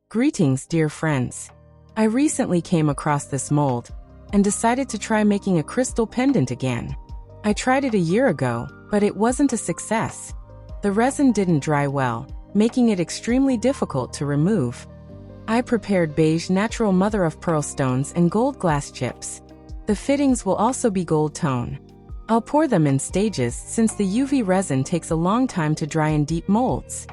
Greetings, dear friends. I recently came across this mold and decided to try making a crystal pendant again. I tried it a year ago, but it wasn't a success. The resin didn't dry well, making it extremely difficult to remove. I prepared beige natural mother-of-pearl stones and gold glass chips. The fittings will also be gold tone. I'll pour them in stages since the UV resin takes a long time to dry in deep molds.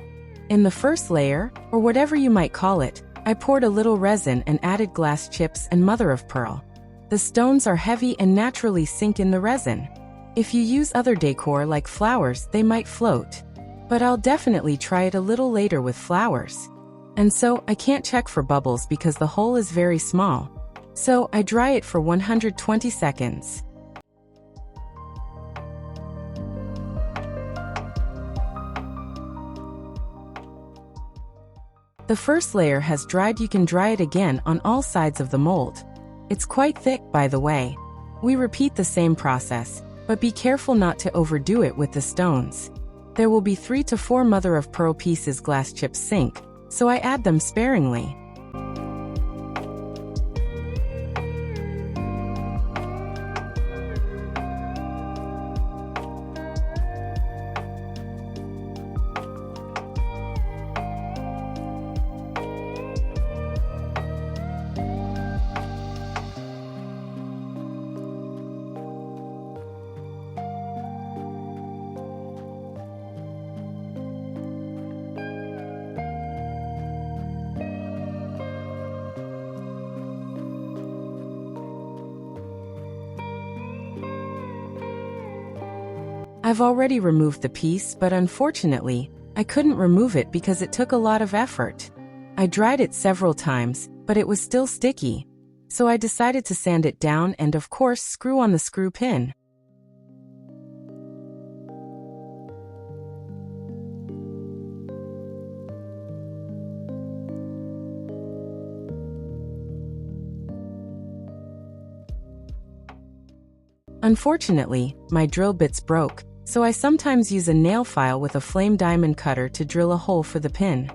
In the first layer, or whatever you might call it, I poured a little resin and added glass chips and mother-of-pearl. The stones are heavy and naturally sink in the resin. If you use other decor like flowers, they might float. But I'll definitely try it a little later with flowers. And so, I can't check for bubbles because the hole is very small. So, I dry it for 120 seconds. The first layer has dried. You can dry it again on all sides of the mold. It's quite thick, by the way. We repeat the same process, but be careful not to overdo it with the stones. There will be 3 to 4 mother-of-pearl pieces glass chips sink, so I add them sparingly. I've already removed the piece, but unfortunately, I couldn't remove it because it took a lot of effort. I dried it several times, but it was still sticky. So I decided to sand it down and of course screw on the screw pin. Unfortunately, my drill bits broke, so I sometimes use a nail file with a flame diamond cutter to drill a hole for the pin.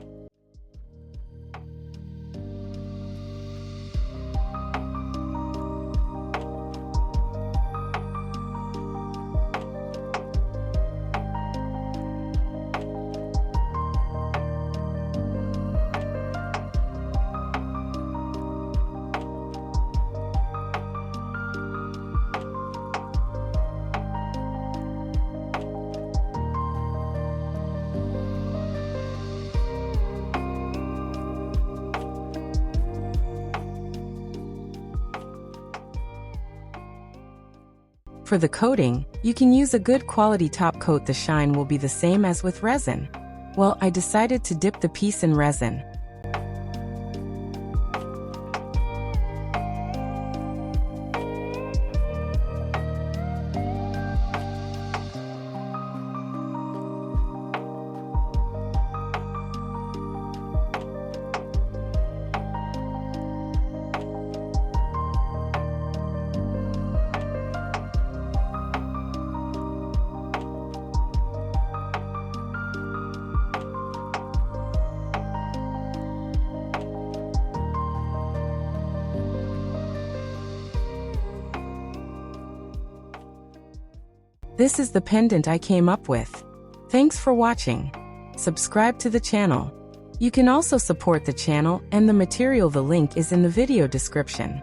For the coating, you can use a good quality top coat. The shine will be the same as with resin. Well, I decided to dip the piece in resin. This is the pendant I came up with. Thanks for watching. Subscribe to the channel. You can also support the channel and the material. The link is in the video description.